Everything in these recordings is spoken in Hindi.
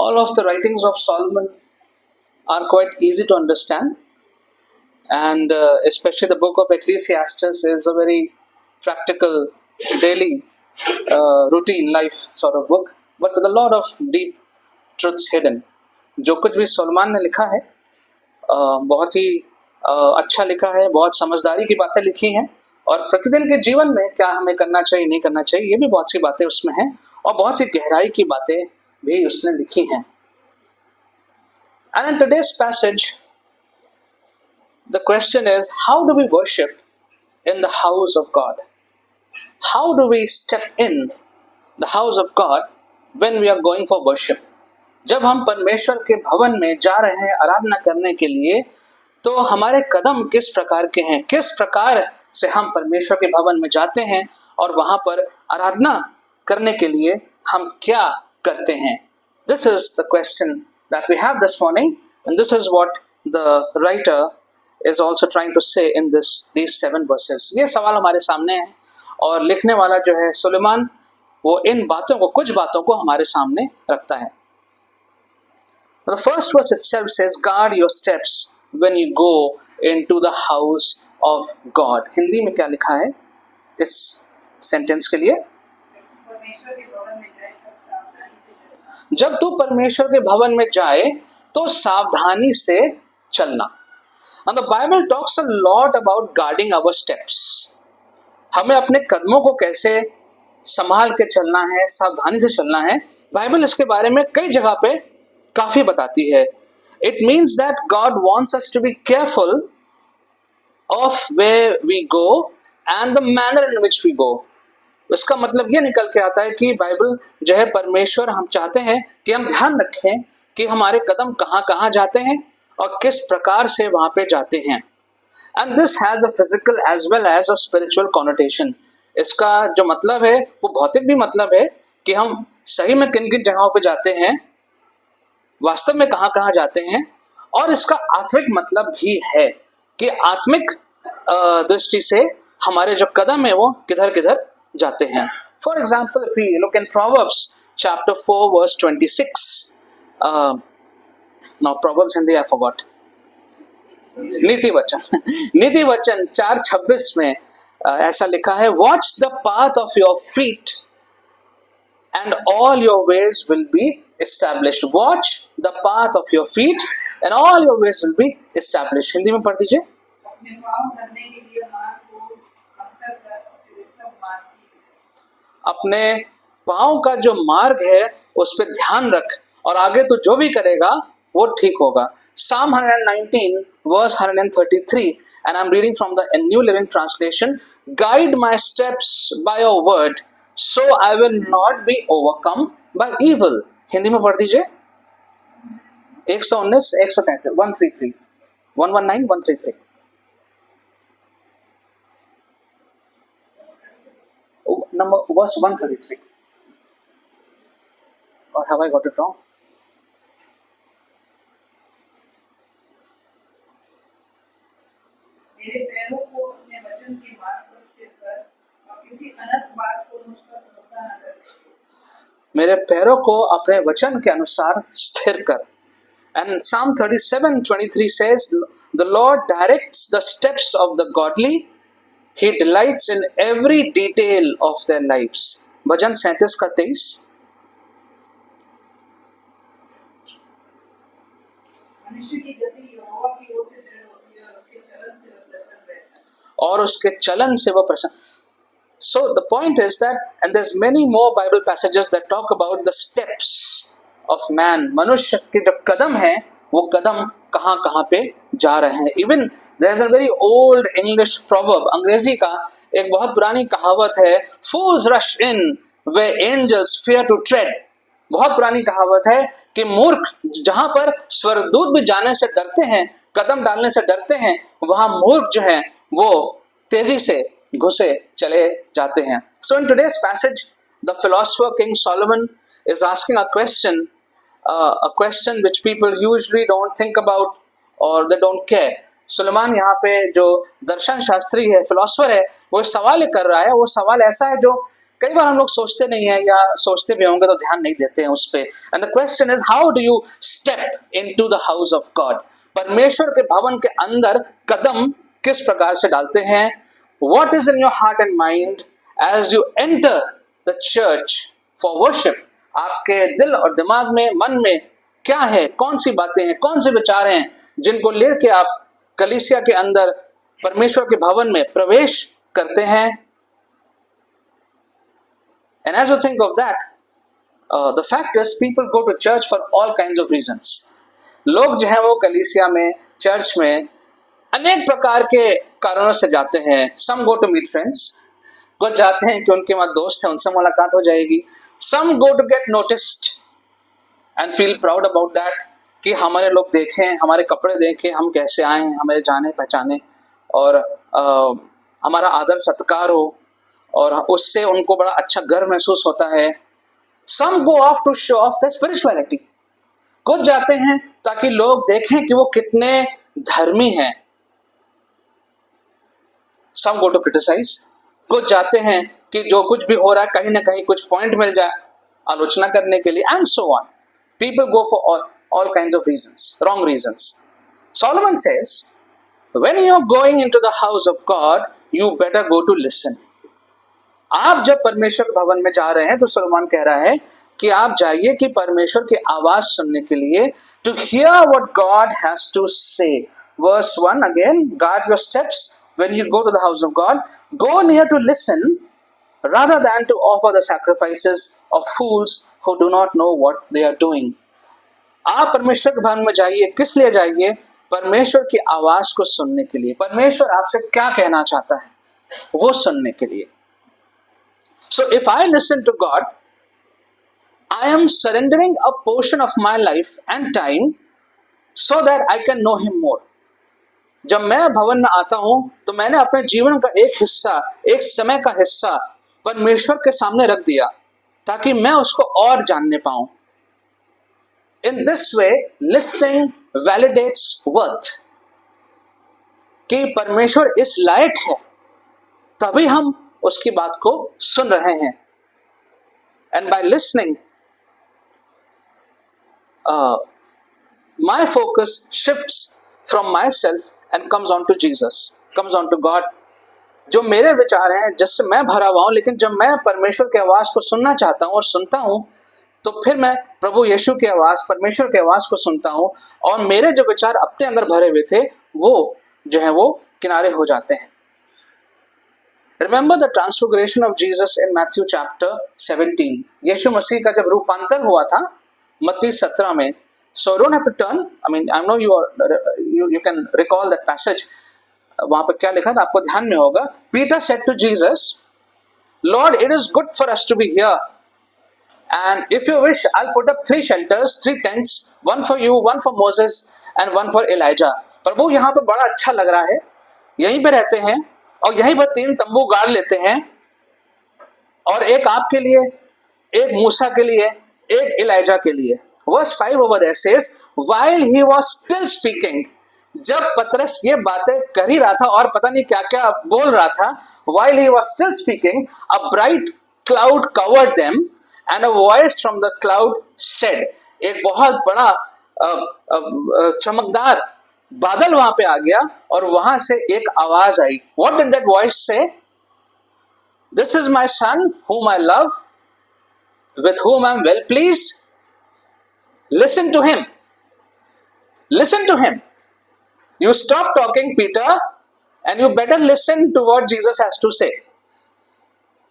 All of the writings of Solomon are quite easy to understand, and especially the book of Ecclesiastes is a very practical daily routine life sort of book, but with a lot of deep truths hidden. जो कुछ भी सोलोमन ने लिखा है बहुत ही अच्छा लिखा है, बहुत समझदारी की बातें लिखी हैं, और प्रतिदिन के जीवन में क्या हमें करना चाहिए नहीं करना चाहिए ये भी बहुत सी बातें उसमें हैं, और बहुत सी गहराई की बातें भी उसने लिखी हैं. And in today's passage, the question is, how do we worship in the house of God? How do we step in the house of God when we are going for worship? जब हम परमेश्वर के भवन में जा रहे हैं आराधना करने के लिए, तो हमारे कदम किस प्रकार के हैं, किस प्रकार से हम परमेश्वर के भवन में जाते हैं और वहां पर आराधना करने के लिए हम क्या करते हैं. This is the question that we have this morning, and this is what the writer is also trying to say in these 7 verses. ये सवाल हमारे सामने है, और लिखने वाला जो है सुलेमान, वो इन बातों को, कुछ बातों को हमारे सामने रखता है. The first verse itself says, guard your steps when you go into the house of God. Hindi में क्या लिखा है इस सेंटेंस के लिए? जब तू परमेश्वर के भवन में जाए तो सावधानी से चलना. And the Bible talks a lot about guarding our steps. हमें अपने कदमों को कैसे संभाल के चलना है, सावधानी से चलना है. बाइबल इसके बारे में कई जगह पे काफी बताती है. It means that God wants us to be careful of where we go and the manner in which we go. इसका मतलब ये निकल के आता है कि बाइबल जो है परमेश्वर, हम चाहते हैं कि हम ध्यान रखें कि हमारे कदम कहाँ कहाँ जाते हैं और किस प्रकार से वहां पे जाते हैं. And this has a physical as well as a spiritual connotation. इसका जो मतलब है वो भौतिक भी मतलब है कि हम सही में किन किन जगहों पे जाते हैं, वास्तव में कहाँ कहाँ जाते हैं, और इसका आत्मिक मतलब भी है कि आत्मिक दृष्टि से हमारे जो कदम है वो किधर किधर जाते हैं. For example, if we look in proverbs chapter 4 verse 26, now proverbs Hindi I forgot, नीति वचन 4:26 में ऐसा लिखा है, watch the path of your feet and all your ways will be established. Watch the path of your feet and all your ways will be established. Hindi में पढ़ दीजिए. अपने पाँव का जो मार्ग है उस पर ध्यान रख, और आगे तो जो भी करेगा वो ठीक होगा. Psalm 119 verse 133, and I'm reading from the New Living Translation. Guide my steps by your word, so I will not be overcome by evil. Hindi में पढ़ दीजिए. 119, 133, 133, 119, 133. Number verse 133. Or have I got it wrong? मेरे पैरों को अपने वचन के मार्ग पर स्थिर कर, और किसी अनर्थ बात को मुझ पर धोखा न कर. मेरे पैरों को अपने वचन के अनुसार स्थिर कर. And Psalm 37:23 says, the Lord directs the steps of the godly. He delights in every detail of their lives. भजन 37:23. मनुष्य की गति यहोवा की ओर से दृढ़ होती है, और उसके चलन से वह प्रसन्न रहता है. और उसके चलन से वह प्रसन्न. So the point is that, and there's many more Bible passages that talk about the steps of man. मनुष्य के जो कदम है वो कदम कहाँ कहाँ पे जा रहे हैं. Even there's a very old English proverb, अंग्रेजी का एक बहुत पुरानी कहावत है, fools rush in where angels fear to tread. बहुत पुरानी कहावत है कि मूर्ख जहां पर स्वर्गदूत भी जाने से डरते हैं, कदम डालने से डरते हैं, वहां मूर्ख जो है वो तेजी से घुसे चले जाते हैं. So in today's passage, the philosopher King Solomon is asking a question which people usually don't think about or they don't care. Suleman यहाँ पे जो दर्शन शास्त्री है, फिलोसफर है, वो सवाल कर रहा है. वो सवाल ऐसा है जो कई बार हम लोग सोचते नहीं है, या सोचते भी होंगे तो ध्यान नहीं देते हैं उस पे. And the question is, how do you step into the house of God? परमेश्वर के भवन के अंदर कदम किस प्रकार से डालते हैं? What is in your heart and mind as you enter the church for worship? आपके दिल और दिमाग में, मन में क्या है? कौन सी बातें हैं, कौन से विचार हैं जिनको लेके आप कलीसिया के अंदर परमेश्वर के भवन में प्रवेश करते हैं? And as you think of that, the fact is people go to church for all kinds of reasons. लोग जो है वो कलीसिया में, चर्च में अनेक प्रकार के कारणों से जाते हैं. Some go to meet friends. कुछ जाते हैं कि उनके वहाँ दोस्त हैं, उनसे मुलाकात हो जाएगी. Some go to get noticed and feel proud about that, कि हमारे लोग देखें, हमारे कपड़े देखें, हम कैसे आए हैं, हमें जाने पहचाने और हमारा आदर सत्कार हो, और उससे उनको बड़ा अच्छा गर्व महसूस होता है. Some go off to show off their spirituality. कुछ जाते हैं ताकि लोग देखें कि वो कितने धर्मी हैं. Some go to criticize. कुछ जाते हैं कि जो कुछ भी हो रहा है कहीं ना कहीं कुछ पॉइंट मिल जाए आलोचना करने के लिए, and so on. People go for all kinds of reasons, wrong reasons. Solomon says, when you are going into the house of God, you better go to listen. आप जब परमेश्वर के भवन में जा रहे हैं तो सुलेमान कह रहा है कि आप जाइए कि परमेश्वर की आवाज सुनने के लिए, to hear what God has to say. Verse 1 again, guard your steps when you go to the house of God. Go near to listen rather than to offer the sacrifices of fools who do not know what they are doing. आप परमेश्वर के भवन में जाइए. किस लिए जाइए? परमेश्वर की आवाज को सुनने के लिए. परमेश्वर आपसे क्या कहना चाहता है वो सुनने के लिए. So if I listen to God, I am surrendering a portion of my life and time so that I can know Him more. जब मैं भवन में आता हूं तो मैंने अपने जीवन का एक हिस्सा, एक समय का हिस्सा परमेश्वर के सामने रख दिया ताकि मैं उसको और जानने पाऊं. In this way, listening validates worth. कि परमेश्वर इस लायक है तभी हम उसकी बात को सुन रहे हैं. And by listening, my focus shifts from myself and comes on to Jesus, comes on to God. जो मेरे विचार हैं जिससे मैं भरा हुआ हूं, लेकिन जब मैं परमेश्वर की आवाज को सुनना चाहता हूं और सुनता हूं तो फिर मैं प्रभु यीशु की आवाज, परमेश्वर की आवाज को सुनता हूं और मेरे जो विचार अपने अंदर भरे हुए थे वो जो है वो किनारे हो जाते हैं. Remember the transfiguration of Jesus in Matthew chapter 17. यीशु मसीह का जब रूपांतर हुआ था मत्ती 17 में. So you don't have to turn. I mean, I know you can recall that passage. वहां पर क्या लिखा था आपको ध्यान में होगा. Peter said to Jesus, Lord, it is good for us to be here. And if you wish, I'll put up 3 shelters, 3 tents, one for you, one for Moses, and one for Elijah. प्रभु यहाँ पे बड़ा अच्छा लग रहा है, यहीं पे रहते हैं और यहीं पर 3 तंबू गाड़ लेते हैं, और एक आपके लिए, एक मूसा के लिए, एक इलाइजा के लिए. Verse 5 over there says, while he was still speaking, जब पतरस ये बातें कर ही रहा था और पता नहीं क्या क्या बोल रहा था, while he was still speaking, a bright cloud covered them and a voice from the cloud said, एक बहुत बड़ा चमकदार बादल वहां पे आ गया और वहां से एक आवाज आई. What did that voice say? This is my son whom I love, with whom I am well pleased. Listen to him. Listen to him. You stop talking, Peter, and you better listen to what Jesus has to say.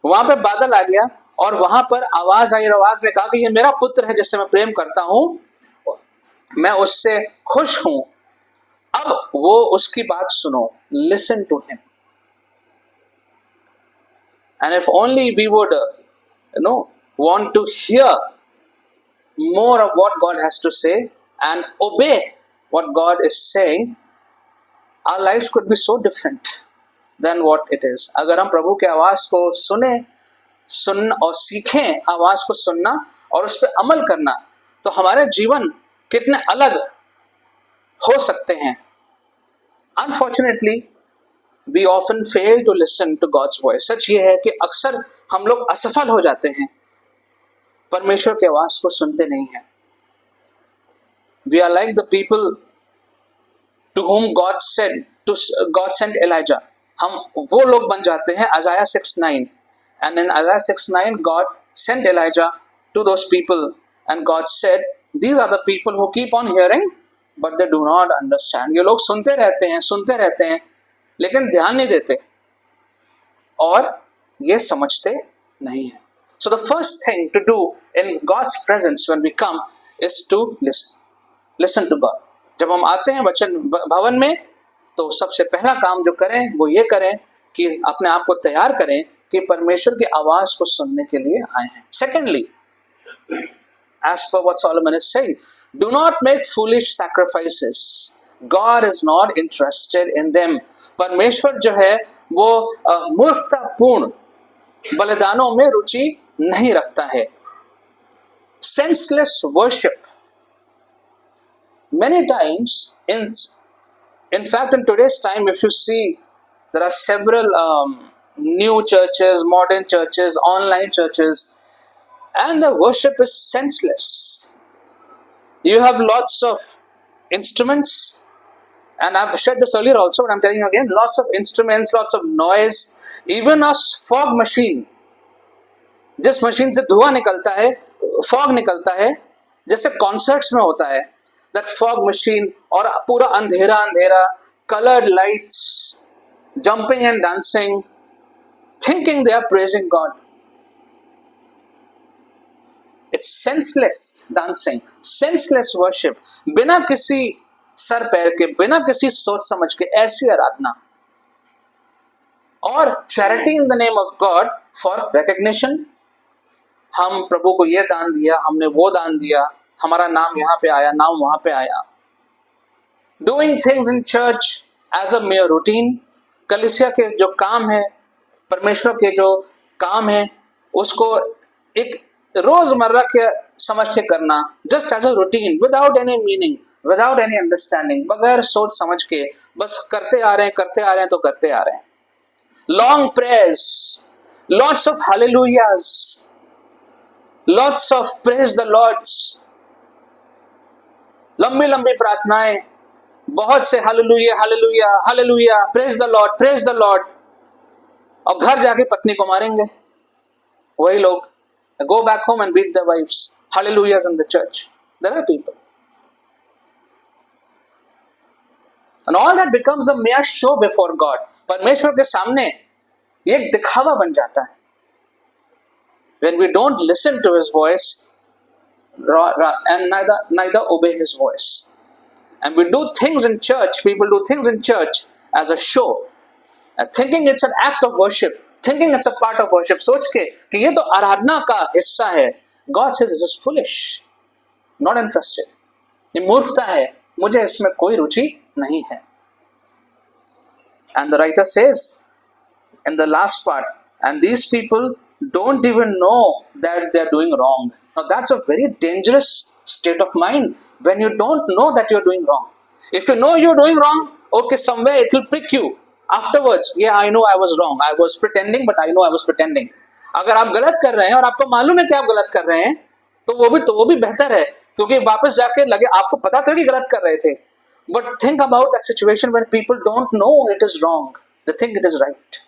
वहां पे बादल आ गया और वहां पर आवाज आई, आवाज ने कहा कि ये मेरा पुत्र है जिससे मैं प्रेम करता हूं, मैं उससे खुश हूं, अब वो उसकी बात सुनो. Listen to him. And if only we would want to hear more of what God has to say and obey what God is saying, our lives could be so different than what it is. अगर हम प्रभु की आवाज को सुन और सीखें आवाज को सुनना और उस पर अमल करना, तो हमारे जीवन कितने अलग हो सकते हैं. Unfortunately, we often fail to listen to God's voice. सच ये है कि अक्सर हम लोग असफल हो जाते हैं, परमेश्वर के आवाज को सुनते नहीं हैं। We are like the people to whom God sent Elijah. हम वो लोग बन जाते हैं Isaiah 6:9, and in Isaiah 6:9 God sent Elijah to those people and God said these are the people who keep on hearing but they do not understand. ये लोग सुनते रहते हैं लेकिन ध्यान नहीं देते और ये समझते नहीं है। So the first thing to do in God's presence when we come is to listen to God. जब हम आते हैं वचन भवन में तो सबसे पहला काम जो करें वो ये करें कि अपने आप को तैयार करें कि परमेश्वर की आवाज को सुनने के लिए आए हैं। Secondly, as per what Solomon is saying, do not make foolish sacrifices. God is not interested in them. परमेश्वर जो है वो मूर्खतापूर्ण बलिदानों में रुचि नहीं रखता है। Senseless worship. Many times, in fact, in today's time, if you see, there are several new churches, modern churches, online churches, and the worship is senseless. You have lots of instruments, and I've shared this earlier also, but I'm telling you again, lots of instruments, lots of noise, even a fog machine. जिस मशीन से धुआं निकलता है, फॉग निकलता है, जैसे कॉन्सर्ट्स में होता है, that fog machine, और पूरा अंधेरा अंधेरा, colored lights, jumping and dancing, thinking they are praising God. It's senseless dancing, senseless worship, बिना किसी सर पैर के, बिना किसी सोच समझ के ऐसी आराधना। और charity in the name of God for recognition, हम प्रभु को ये दान दिया, हमने वो दान दिया, हमारा नाम यहाँ पे आया, नाम वहां पे आया। Doing things in church as a mere routine, कलीसिया के जो काम है, परमेश्वर के जो काम है, उसको एक रोजमर्रा के समझ के करना, just as a routine, without any meaning, without any understanding, बगैर सोच समझ के बस करते आ रहे हैं तो करते आ रहे हैं। Long prayers, lots of hallelujahs, lots of praise the Lords, लंबी लंबी प्रार्थनाएं, बहुत से hallelujah hallelujah hallelujah, praise the Lord, और घर जाके पत्नी को मारेंगे वही लोग। Go back home and beat the wifes, hallelujahs in the church. There are people and all that becomes a mere show before God. परमेश्वर के सामने ये एक दिखावा बन जाता है। When we don't listen to his voice and neither obey his voice, and we do things in church, people do things in church as a show, thinking it's an act of worship, thinking it's a part of worship, सोच के कि ये तो आराधना का हिस्सा है। God says this is foolish, not interested, ये मूर्खता है, मुझे इसमें कोई रुचि नहीं है। And the writer says in the last part, and these people don't even know that they're doing wrong. Now that's a very dangerous state of mind when you don't know that you're doing wrong. If you know you're doing wrong, okay, somewhere it will prick you afterwards. Yeah, I know I was wrong. I was pretending, but I know I was pretending. अगर आप गलत कर रहे हैं और आपको मालूम है कि आप गलत कर रहे हैं, तो वो भी बेहतर है, क्योंकि वापस जाके लगे आपको पता तो है कि गलत कर रहे थे। But think about that situation when people don't know it is wrong. They think it is right.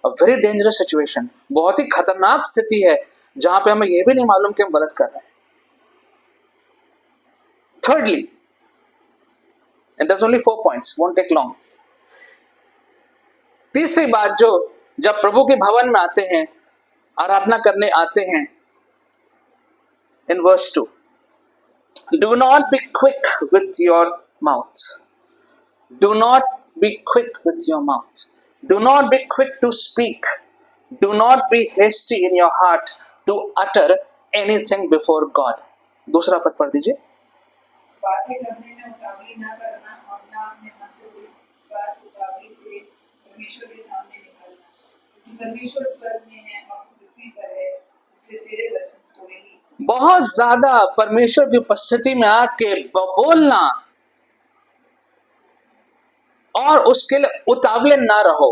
A very dangerous situation. बहुत ही खतरनाक स्थिति है जहां पे हमें ये भी नहीं मालूम कि हम गलत कर रहे हैं। Thirdly, and there's only 4 points, won't take long. तीसरी बात, जो जब प्रभु के भवन में आते हैं, आराधना करने आते हैं, in verse 2, do not be quick with your mouth. Do not be quick with your mouth. Do not be quick to speak. Do not be hasty in your heart to utter anything before God. दूसरा पद पढ़ दीजिए। बातें करने में उतावली न करना और न अपने मन से कोई बात उतावली से परमेश्वर के सामने निकालना, क्योंकि परमेश्वर स्वर्ग में है और पृथ्वी पर है, इसलिए तेरे वचन थोड़े ही। बहुत ज्यादा परमेश्वर की उपस्थिति में आके बोलना और उसके लिए उतावले ना रहो।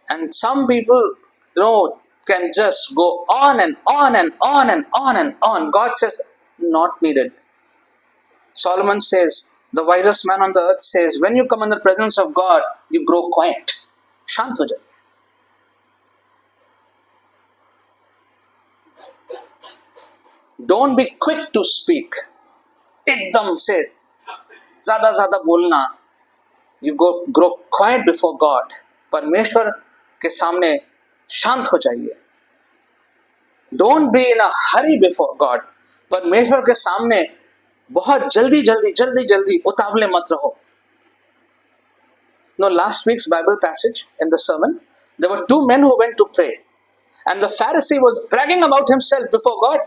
And some people, can just go on and on and on and on and on. God says, not needed. Solomon says, the wisest man on the earth says, when you come in the presence of God, you grow quiet. शांत हो जाए. Don't be quick to speak. एकदम से ज्यादा बोलना. You grow quiet before God. परमेश्वर के सामने शांत हो जाइए. Don't be in a hurry before God. परमेश्वर के सामने बहुत जल्दी उतावले मत रहो. No, last week's Bible passage in the sermon, there were two men who went to pray, and the Pharisee was bragging about himself before God.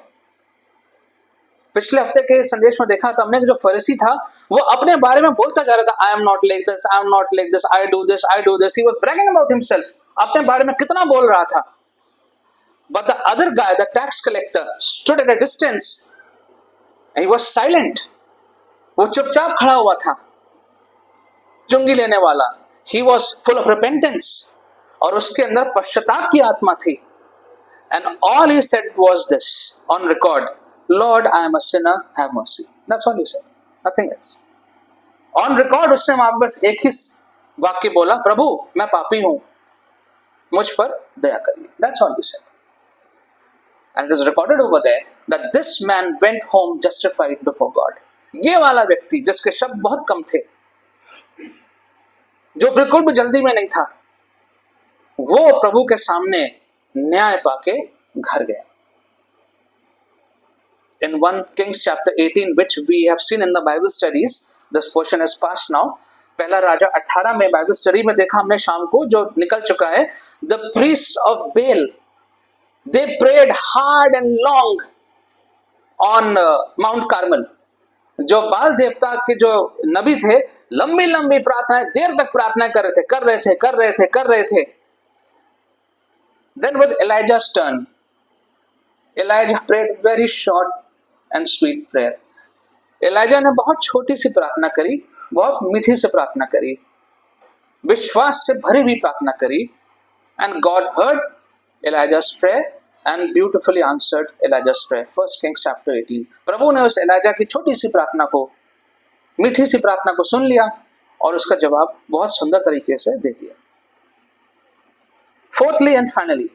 पिछले हफ्ते के संदेश में देखा था हमने कि जो फरीसी था वो अपने बारे में बोलता जा रहा था. I am not like this, I am not like this, I do this, I do this. He was bragging about himself. अपने बारे में कितना बोल रहा था. But the other guy, the tax collector, stood at a distance. And he was silent. वो चुपचाप खड़ा हुआ था. चुंगी लेने वाला. He was full of repentance. और उसके अंदर पश्चाताप की आत्मा थी. And all he said was this on record: Lord, I am a sinner, have mercy. That's all he said. Nothing else. On record उसने वहां बस एक ही वाक्य बोला, प्रभु मैं पापी हूं, मुझ पर दया करिए. That's all he said. And it is recorded over there that this man went home justified before God. ये वाला व्यक्ति जिसके शब्द बहुत कम थे, जो बिल्कुल भी जल्दी में नहीं था, वो प्रभु के सामने न्याय पाके घर गया. In 1 Kings chapter 18, which we have seen in the Bible studies, this portion is past now. पहला राजा 18 में बाइबल स्टडी में देखा हमने शाम को, जो निकल चुका है. The priests of Baal, they prayed hard and long on Mount Carmel. जो बाल देवता के जो नबी थे, लंबी प्रार्थनाएं, देर तक प्रार्थना कर रहे थे. Then was Elijah's turn. Elijah prayed very short and sweet prayer. Elijah ने बहुत छोटी सी प्रार्थना करी, बहुत मीठी से प्रार्थना करी, विश्वास से भरी हुई प्रार्थना करी. And God heard Elijah's prayer and beautifully answered Elijah's prayer. 1 Kings chapter 18. प्रभु ने उस एलाजा की छोटी सी प्रार्थना को, मीठी सी प्रार्थना को सुन लिया और उसका जवाब बहुत सुंदर तरीके से दे दिया. Fourthly and finally,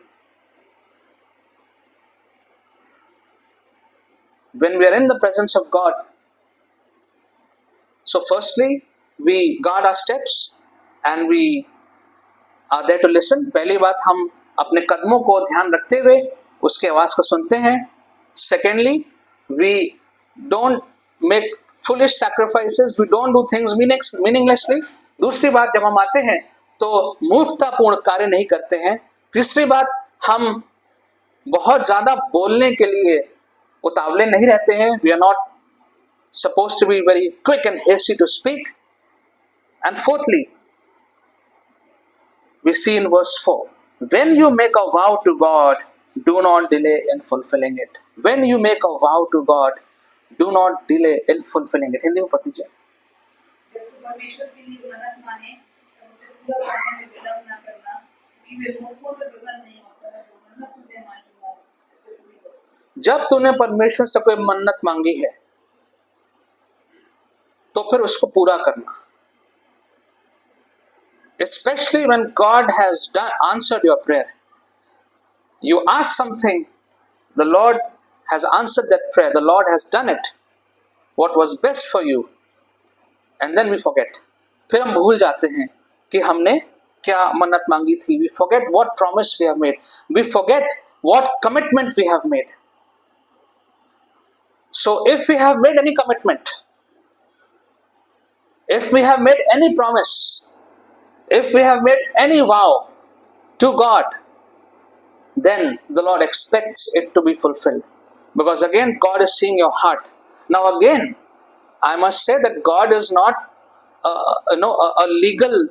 when we are in the presence of God, so firstly we guard our steps and we are there to listen. पहली बात, हम अपने कदमों को ध्यान रखते हुए उसके आवाज को सुनते हैं. Secondly, we don't make foolish sacrifices, we don't do things meaninglessly. दूसरी बात, जब हम आते हैं तो मूर्खतापूर्ण कार्य नहीं करते हैं. तीसरी बात, हम बहुत ज्यादा बोलने के लिए उतावले नहीं रहते हैं. We are not supposed to be very quick and hasty to speak. And fourthly, we see in verse 4, when you make a vow to God, do not delay in fulfilling it. When you make a vow to God, do not delay in fulfilling it. Hindi में पढ़ लीजिए. जब तू परमेश्वर के लिए मन्नत माने तब उसे पूरा करने में विलंब न करना, क्योंकि वे मूर्खों से प्रसन्न नहीं होता है. जो मन्नत तूने मांगी है उसे पूरी करो. जब तूने परमेश्वर से कोई मन्नत मांगी है तो फिर उसको पूरा करना. Especially when God has answered your prayer. You ask something, the Lord has answered that prayer, the Lord has done it, what was best for you, and then we forget. फिर हम भूल जाते हैं कि हमने क्या मन्नत मांगी थी. We forget what promise we have made. We forget what commitment we have made. So if we have made any commitment, if we have made any promise, if we have made any vow to God, then the Lord expects it to be fulfilled. Because again, God is seeing your heart. Now again, I must say that God is not a legal,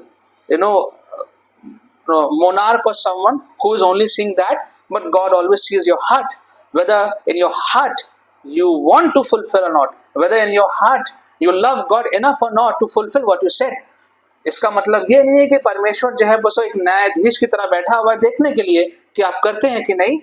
monarch or someone who is only seeing that, but God always sees your heart. Whether in your heart you want to fulfill or not, whether in your heart you love God enough or not to fulfill what you said. इसका मतलब ये नहीं है कि परमेश्वर जो है बस एक न्यायाधीश की तरह बैठा हुआ है देखने के लिए कि आप करते हैं कि नहीं,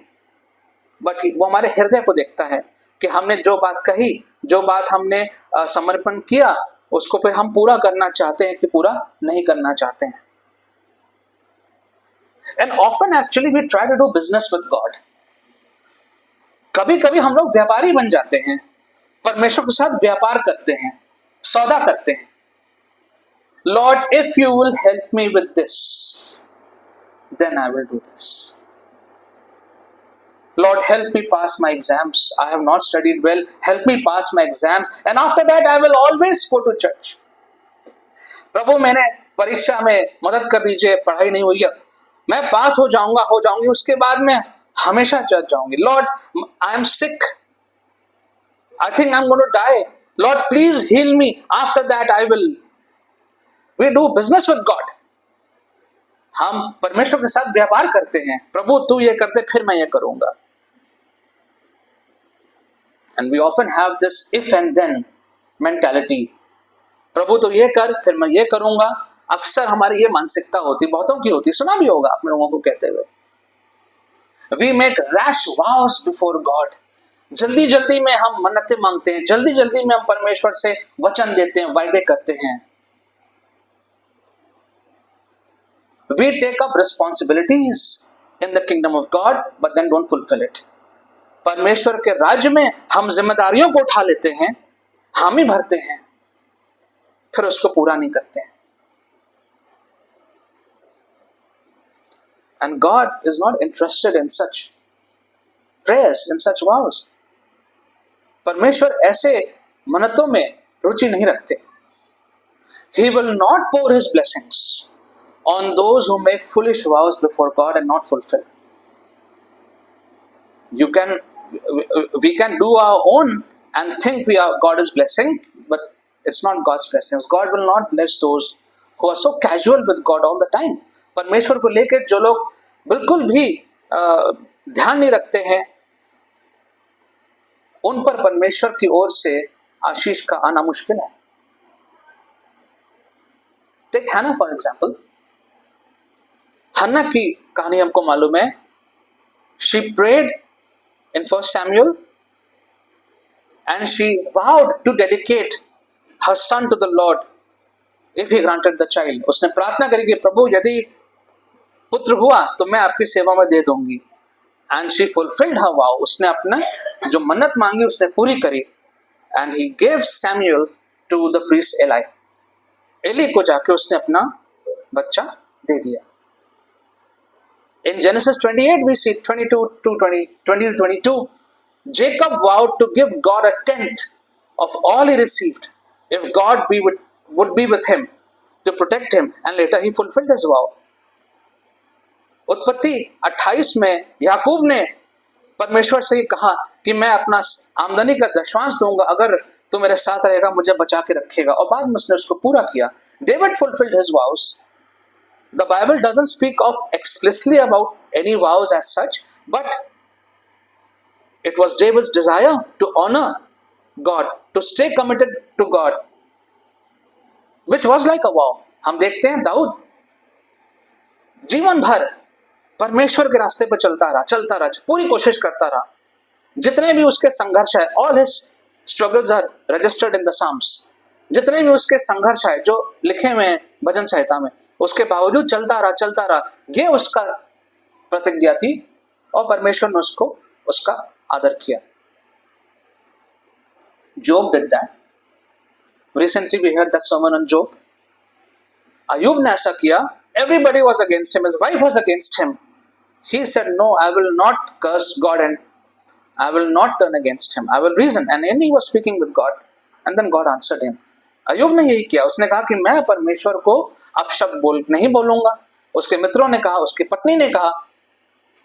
बट वो हमारे हृदय को देखता है कि हमने जो बात कही, जो बात हमने समर्पण किया, उसको फिर हम पूरा करना चाहते हैं कि पूरा नहीं करना चाहते हैं। And often actually we try to do business with God. कभी कभी हम लोग व्यापारी बन जाते हैं, परमेश्वर के साथ व्यापार करते हैं, सौदा करते हैं। Lord if you will help me with this then I will do this. Lord, help me pass my exams. I have not studied well. Help me pass my exams. And after that, I will always go to church. प्रभु मैंने परीक्षा में मदद कर दीजिए, पढ़ाई नहीं हुई है, मैं पास हो जाऊंगी, उसके बाद मैं हमेशा चर्च जाऊंगी। Lord, I am sick. I think I'm going to die. Lord, please heal me. After that, I will. We do business with God. हम परमेश्वर के साथ व्यापार करते हैं। प्रभु तू ये करते, फिर मैं ये करूंगा। And we often have this if and then mentality. प्रभु तो ये कर, फिर मैं ये करूंगा। अक्सर हमारी ये मानसिकता होती, बहुतों की होती, सुना भी होगा आप लोगों को कहते हुए। We make rash vows before God. जल्दी जल्दी में हम मन्नतें मांगते हैं, जल्दी जल्दी में हम परमेश्वर से वचन देते हैं, वायदे करते हैं। We take up responsibilities in the kingdom of God, but then don't fulfill it. परमेश्वर के राज्य में हम जिम्मेदारियों को उठा लेते हैं, हामी भरते हैं, फिर उसको पूरा नहीं करते हैं। And God is not interested in such prayers, in such vows. परमेश्वर ऐसे मन्नतों में रुचि नहीं रखते। He will not pour his blessings on those who make foolish vows before God and not fulfill. We can do our own and think God is blessing, but it's not God's blessings. God will not bless those who are so casual with God all the time. परमेश्वर को लेकर जो लोग बिल्कुल भी ध्यान नहीं रखते हैं, उन पर परमेश्वर की ओर से आशीष का आना मुश्किल है। Take Hannah for example. Hannah की कहानी हमको मालूम है। She prayed in 1 Samuel and she vowed to dedicate her son to the Lord if he granted the child. उसने प्रार्थना करी कि प्रभु यदि पुत्र हुआ तो मैं आपकी सेवा में दे दूंगी। And she fulfilled her vow. उसने अपना जो मन्नत मांगी उसने पूरी करी। And he gave Samuel to the priest Eli. Eli को जाके उसने अपना बच्चा दे दिया। In Genesis 28, we see 20 to 22, Jacob vowed to give God a tenth of all he received if God would be with him to protect him, and later he fulfilled his vow. उत्पत्ति 28 में याकूब ने परमेश्वर से कहा कि मैं अपना आमदनी का दशमांश दूंगा अगर तू मेरे साथ रहेगा, मुझे बचा के रखेगा, और बाद में उसने उसको पूरा किया। David fulfilled his vows. The Bible doesn't speak of explicitly about any vows as such, but it was David's desire to honor God, to stay committed to God, which was like a vow. हम देखते हैं दाऊद जीवन भर परमेश्वर के रास्ते पर चलता रहा, पूरी कोशिश करता रहा। जितने भी उसके संघर्ष है, all his struggles are registered in the Psalms. जितने भी उसके संघर्ष है जो लिखे हुए हैं भजन संहिता में, उसके बावजूद चलता रहा। ये उसका प्रतिज्ञा थी और परमेश्वर ने उसका आदर किया। Job did that. Recently we heard that sermon on Job. अय्यूब ने ऐसा किया। Everybody was against him. His wife was against him. He said, "No, I will not curse God and I will not turn against him. I will reason." And then he was speaking with God, and then God answered him. अय्यूब ने यही किया। उसने कहा कि मैं परमेश्वर को अपशब्द नहीं बोलूंगा। उसके मित्रों ने कहा, उसकी पत्नी ने कहा,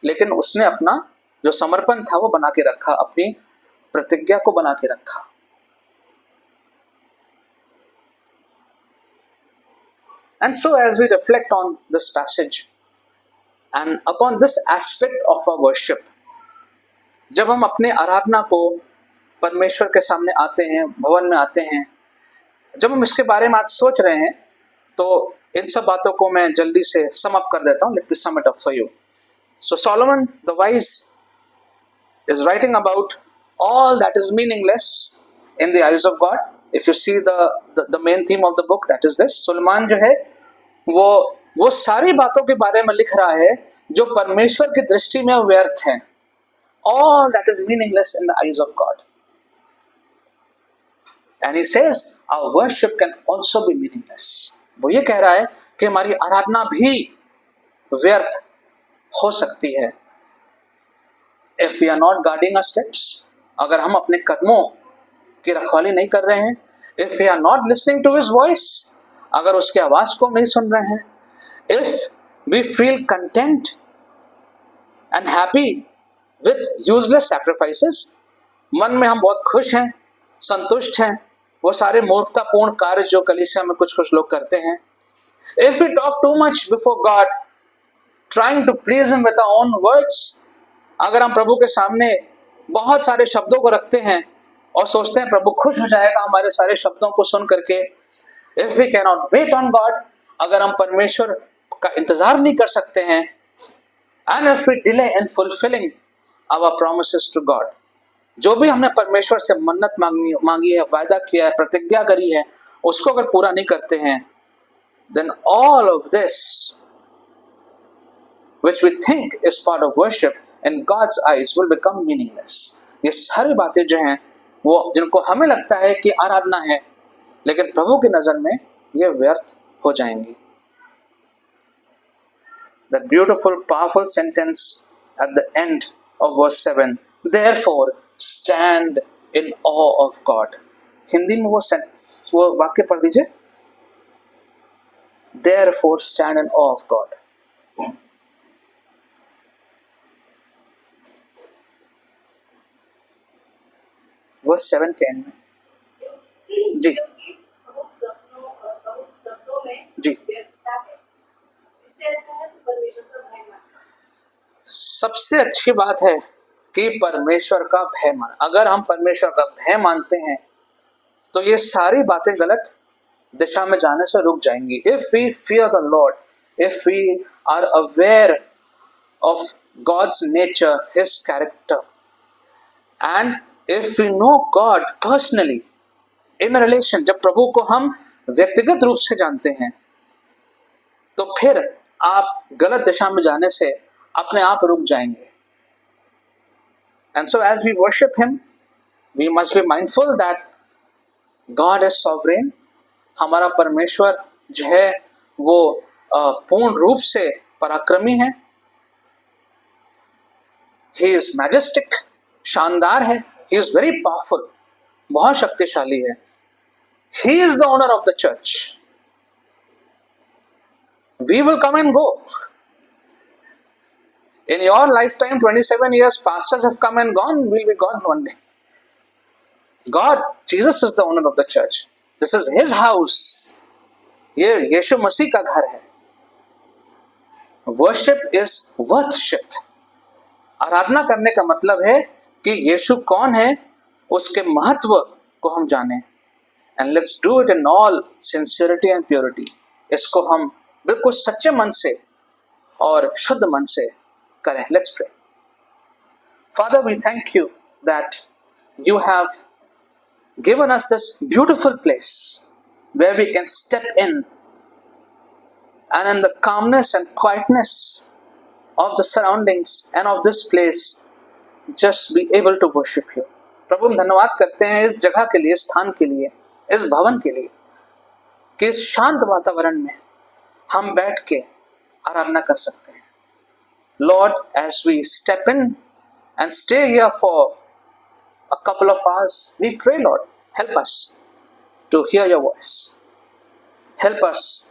लेकिन उसने अपना जो समर्पण था वो बना के रखा, अपनी प्रतिज्ञा को बना के रखा। And so as we reflect on this passage and upon this aspect of our worship, जब हम अपने आराधना को परमेश्वर के सामने आते हैं, भवन में आते हैं, जब हम इसके बारे में आज सोच रहे हैं, तो इन सब बातों को मैं जल्दी से सम अप कर देता हूँ. Let me sum it up for you. So Solomon the wise is writing about all that is meaningless in the eyes of God. If you see the main theme of the book, that is this. सुलेमान जो है वो सारी बातों के बारे में लिख रहा है जो परमेश्वर की दृष्टि में व्यर्थ हैं. All that is meaningless in the eyes of God. And he says our worship can also be meaningless. वो ये कह रहा है कि हमारी आराधना भी व्यर्थ हो सकती है. If we are not guarding our steps, अगर हम अपने कदमों की रखवाली नहीं कर रहे हैं, if we are not listening to his voice, अगर उसकी आवाज को नहीं सुन रहे हैं, if we feel content and happy with useless sacrifices, मन में हम बहुत खुश हैं, संतुष्ट हैं, वो सारे मूर्खतापूर्ण कार्य जो कलीसिया में कुछ लोग करते हैं. If we talk too much before God, trying to please him with our own words, अगर हम प्रभु के सामने बहुत सारे शब्दों को रखते हैं और सोचते हैं प्रभु खुश हो जाएगा हमारे सारे शब्दों को सुन करके. If we cannot wait on God, अगर हम परमेश्वर का इंतजार नहीं कर सकते हैं, and if we delay in fulfilling our promises to God, जो भी हमने परमेश्वर से मन्नत मांगी है, वायदा किया है, प्रतिज्ञा करी है, उसको अगर पूरा नहीं करते हैं, then all of this which we think is part of worship in God's eyes will become meaningless. ये सारी बातें जो हैं वो जिनको हमें लगता है कि आराधना है, लेकिन प्रभु की नजर में ये व्यर्थ हो जाएंगी. That beautiful powerful sentence at the end of verse 7, therefore stand in awe of God. Hindi में वो वाक्य पढ़ दीजिए. Therefore stand in awe of God. Verse 7 के एंड में. जी जी. सबसे अच्छी बात है कि परमेश्वर का भय मान. अगर हम परमेश्वर का भय मानते हैं तो ये सारी बातें गलत दिशा में जाने से रुक जाएंगी. If we fear the Lord, if we are aware of God's nature, His character, and if we know God personally in a relation, जब प्रभु को हम व्यक्तिगत रूप से जानते हैं, तो फिर आप गलत दिशा में जाने से अपने आप रुक जाएंगे. And so as we worship Him, we must be mindful that God is sovereign. हमारा परमेश्वर जो है वो पूर्ण रूप से पराक्रमी है. He is majestic, शानदार है. He is very powerful, बहुत शक्तिशाली है. He is the owner of the church. We will come and go. In your lifetime, 27 years, pastors have come and gone. We'll be gone one day. God, Jesus is the owner of the church. This is His house. ये यीशु मसीह का घर है. Worship is worship. आराधना करने का मतलब है कि यीशु कौन है, उसके महत्व को हम जानें. And let's do it in all sincerity and purity. इसको हम बिल्कुल सच्चे मन से और शुद्ध मन से करें. Let's pray. Father, we thank you that you have given us this beautiful place where we can step in and in the calmness and quietness of the surroundings and of this place just be able to worship you. प्रभु हम धन्यवाद करते हैं इस जगह के लिए, स्थान के लिए, इस भवन के लिए कि इस शांत वातावरण में हम बैठ के आराधना कर सकते हैं. Lord, as we step in and stay here for a couple of hours, we pray, Lord, help us to hear your voice. Help us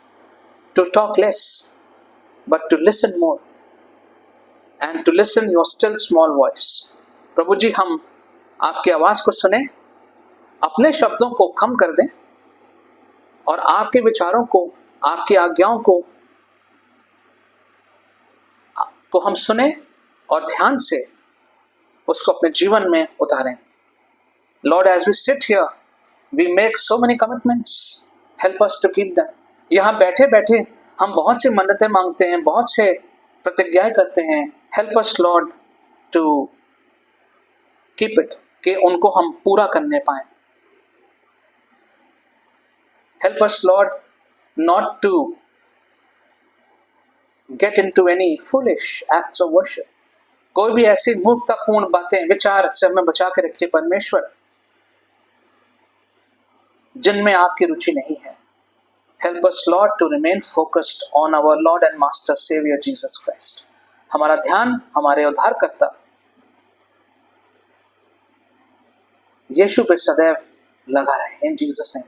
to talk less, but to listen more and to listen your still small voice. प्रभु जी, हम आपकी आवाज को सुने, अपने शब्दों को कम कर दें और आपके विचारों को, आपकी आज्ञाओं को हम सुने और ध्यान से उसको अपने जीवन में उतारें. Lord, as we sit here, we make so many commitments. Help us to keep them. यहाँ बैठे बैठे हम बहुत सी मन्नतें मांगते हैं, बहुत से प्रतिज्ञाएं करते हैं। Help us Lord to keep it, कि उनको हम पूरा करने पाए। Help us Lord not to get into any foolish acts of worship. कोई भी ऐसी मूर्खतापूर्ण बातें, विचार से हमें बचा के रखिए परमेश्वर, जिनमें आपकी रुचि नहीं है। Help us, Lord, to remain focused on our Lord and Master Savior Jesus Christ. हमारा ध्यान हमारे उद्धारकर्ता यीशु पे सदैव लगा रहे। In Jesus' name.